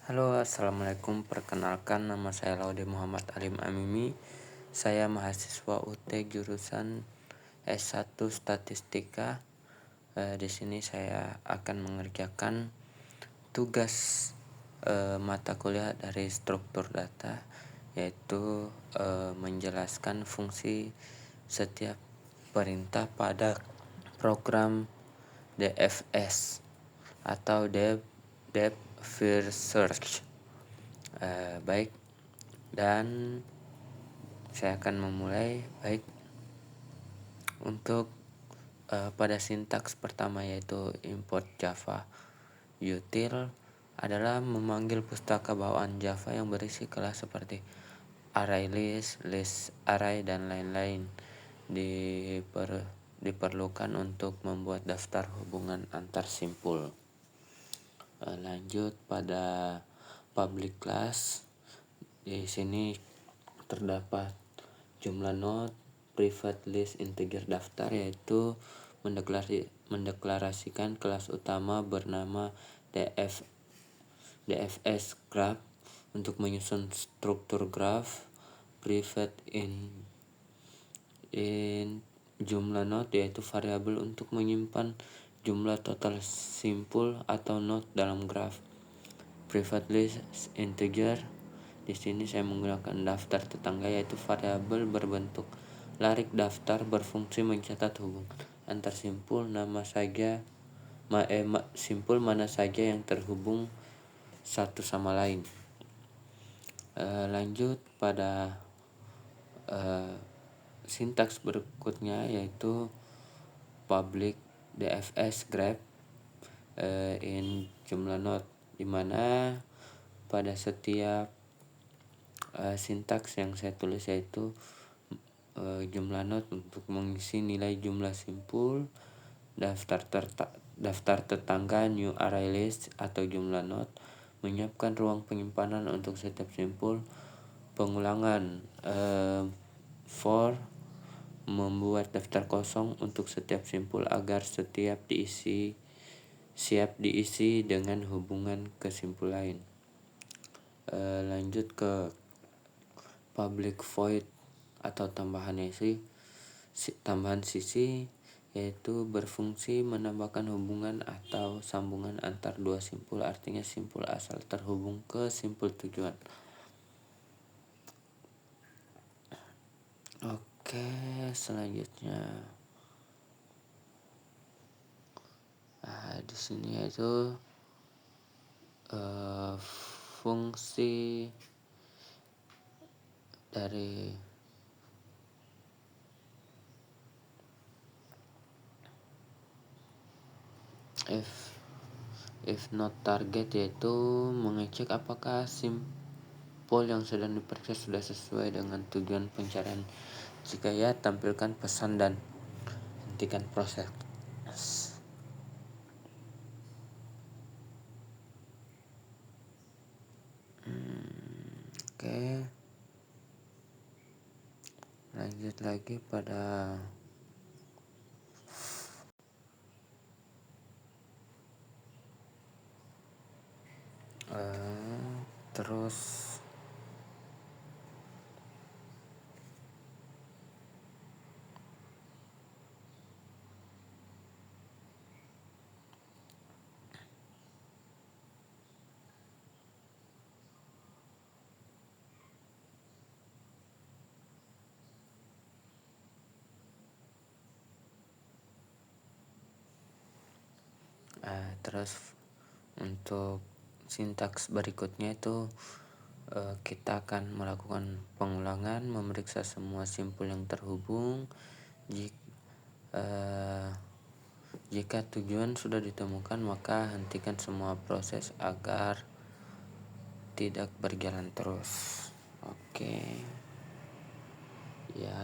Halo, assalamualaikum. Perkenalkan, nama saya Laude Muhammad Alim Amimi. Saya mahasiswa UT jurusan S1 Statistika. Di sini saya akan mengerjakan tugas mata kuliah dari struktur data, yaitu menjelaskan fungsi setiap perintah pada program DFS atau Depth First Search. Baik, dan saya akan memulai. Baik, untuk pada sintaks pertama yaitu import Java. Util adalah memanggil pustaka bawaan Java yang berisi kelas seperti array list, list array, dan lain-lain. Diperlukan untuk membuat daftar hubungan antar simpul. Lanjut pada public class. Di sini terdapat jumlah node, private list, integer daftar, yaitu mendeklarasikan kelas utama bernama DFS graph untuk menyusun struktur graph. Private in jumlah node yaitu variabel untuk menyimpan jumlah total simpul atau node dalam graph. Private list integer, di sini saya menggunakan daftar tetangga yaitu variabel berbentuk larik daftar berfungsi mencatat hubungan antar simpul simpul mana saja yang terhubung satu sama lain. Lanjut pada sintaks berikutnya yaitu public DFS graph in jumlah node, di mana pada setiap sintaks yang saya tulis yaitu jumlah node untuk mengisi nilai jumlah simpul, daftar tetangga new array list atau jumlah node, menyiapkan ruang penyimpanan untuk setiap simpul, pengulangan for membuat daftar kosong untuk setiap simpul agar siap diisi dengan hubungan ke simpul lain. Lanjut ke public void atau tambahan sisi, yaitu berfungsi menambahkan hubungan atau sambungan antar dua simpul, artinya simpul asal terhubung ke simpul tujuan. Oke, selanjutnya di sini yaitu fungsi dari if not target, yaitu mengecek apakah simpul yang sedang diperiksa sudah sesuai dengan tujuan pencarian. Jika ya, tampilkan pesan dan hentikan proses. Oke, lanjut lagi pada terus untuk sintaks berikutnya itu kita akan melakukan pengulangan, memeriksa semua simpul yang terhubung. Jika tujuan sudah ditemukan, maka hentikan semua proses agar tidak berjalan terus. Oke, ya.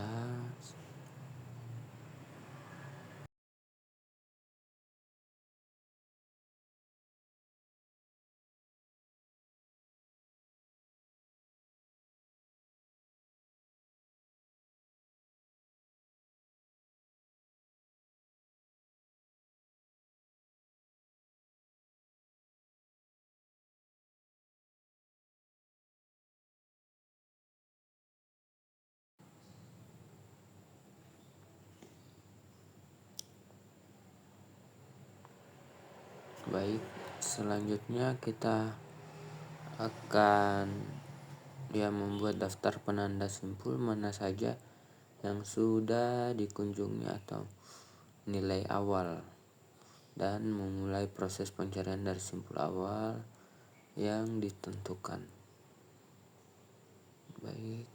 Baik, selanjutnya kita akan membuat daftar penanda simpul mana saja yang sudah dikunjungi atau nilai awal, dan memulai proses pencarian dari simpul awal yang ditentukan. Baik,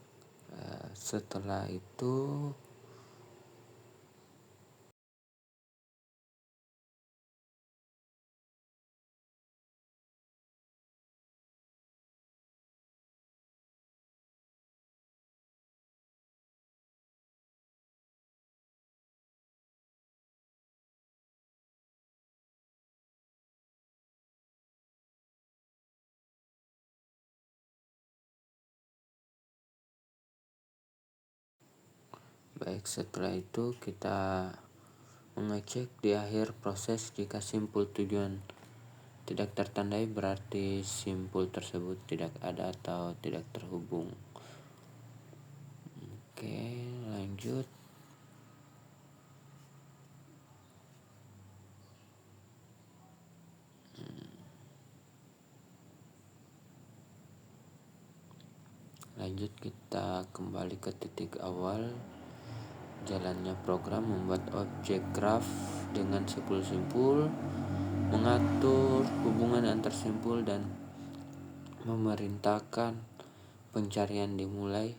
setelah itu kita mengecek di akhir proses jika simpul tujuan tidak tertandai, berarti simpul tersebut tidak ada atau tidak terhubung. Oke, lanjut. Lanjut, kita kembali ke titik awal jalannya program membuat objek graf dengan simpul-simpul, mengatur hubungan antar simpul, dan memerintahkan pencarian dimulai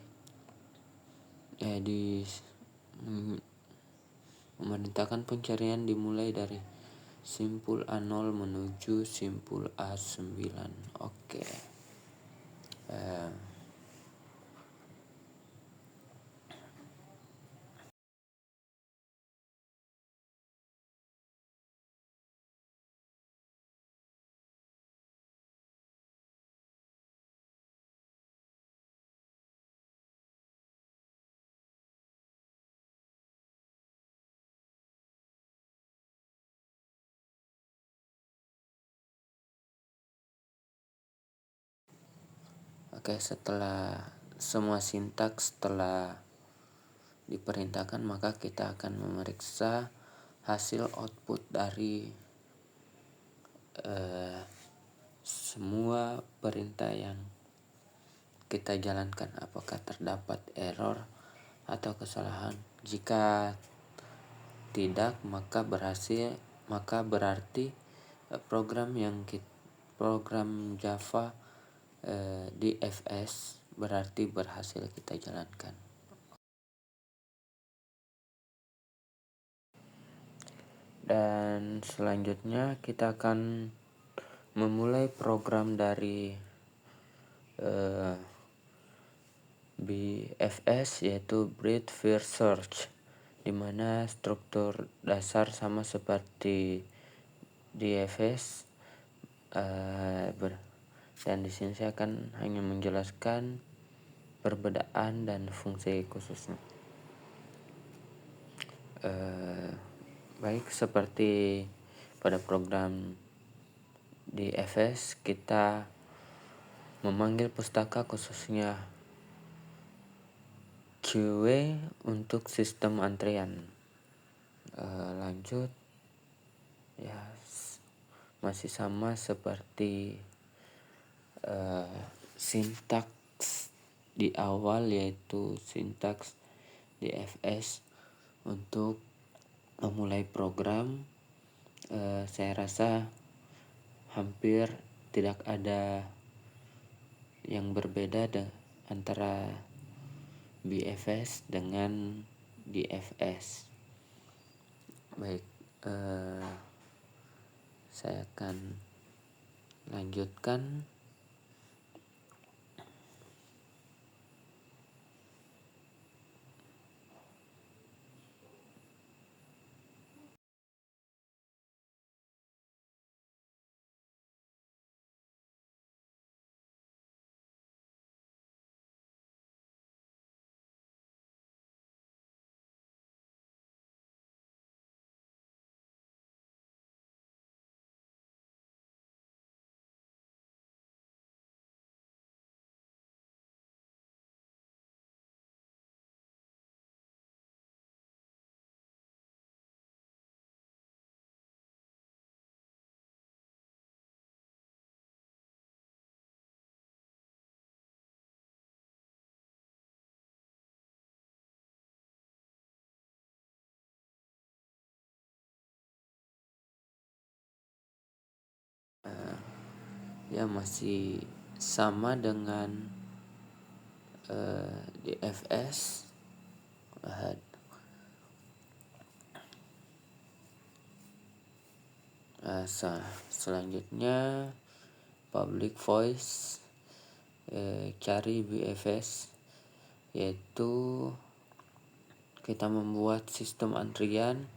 dari simpul A0 menuju simpul A9. Oke. Setelah semua sintaks telah diperintahkan, maka kita akan memeriksa hasil output dari semua perintah yang kita jalankan, apakah terdapat error atau kesalahan. Jika tidak, maka berarti program Java DFS berarti berhasil kita jalankan. Dan selanjutnya kita akan memulai program dari BFS, yaitu Breadth First Search, di mana struktur dasar sama seperti DFS, dan di sini saya akan hanya menjelaskan perbedaan dan fungsi khususnya. Baik, seperti pada program DFS, kita memanggil pustaka khususnya QW untuk sistem antrean. Lanjut, masih sama seperti sintaks di awal, yaitu sintaks DFS untuk memulai program. Saya rasa hampir tidak ada yang berbeda antara BFS dengan DFS. Baik, saya akan lanjutkan. ya masih sama dengan di FS. Selanjutnya public voice, cari BFS, yaitu kita membuat sistem antrian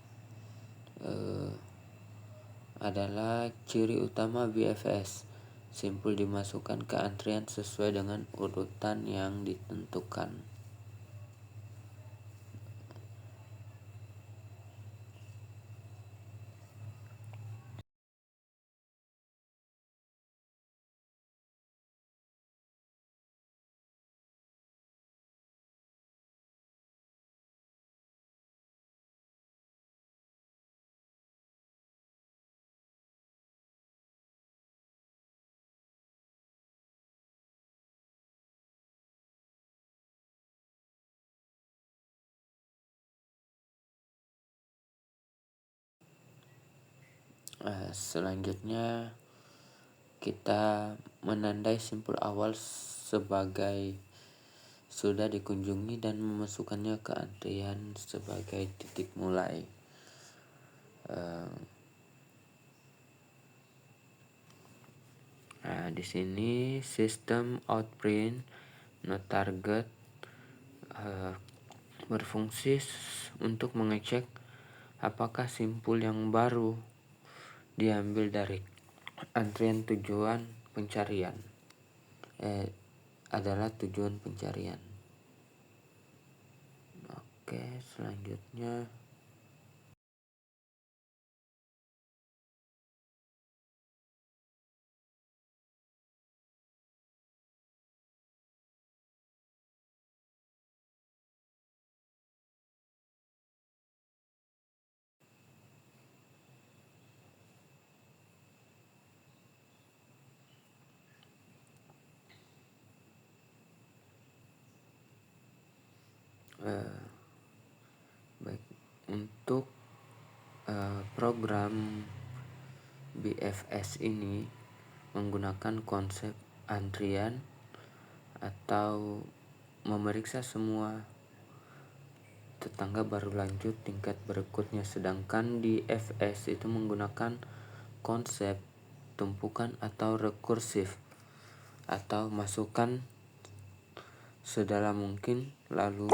adalah ciri utama BFS. Simpul dimasukkan ke antrian sesuai dengan urutan yang ditentukan. Selanjutnya kita menandai simpul awal sebagai sudah dikunjungi dan memasukkannya ke antrian sebagai titik mulai. Di sini sistem outprint not target berfungsi untuk mengecek apakah simpul yang baru diambil dari antrian tujuan pencarian adalah tujuan pencarian. Oke, selanjutnya baik untuk program BFS ini menggunakan konsep antrian atau memeriksa semua tetangga baru lanjut tingkat berikutnya, sedangkan di FS itu menggunakan konsep tumpukan atau rekursif atau masukkan sedalam mungkin lalu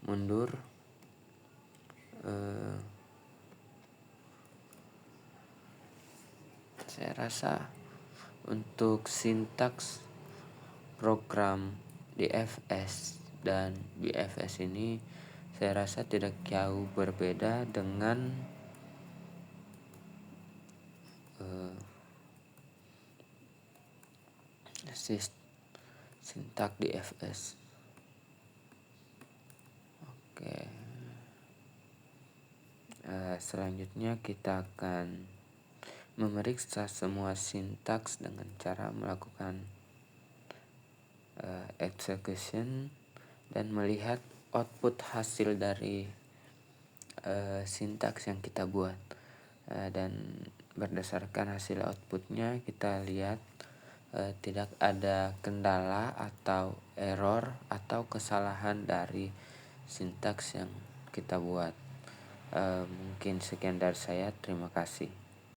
mundur saya rasa untuk sintaks program DFS dan BFS ini saya rasa tidak jauh berbeda dengan sintak DFS. Oke. Selanjutnya kita akan memeriksa semua sintaks dengan cara melakukan execution dan melihat output hasil dari sintaks yang kita buat, dan berdasarkan hasil outputnya kita lihat tidak ada kendala atau error atau kesalahan dari sintaks yang kita buat. Mungkin sekian dari saya, terima kasih.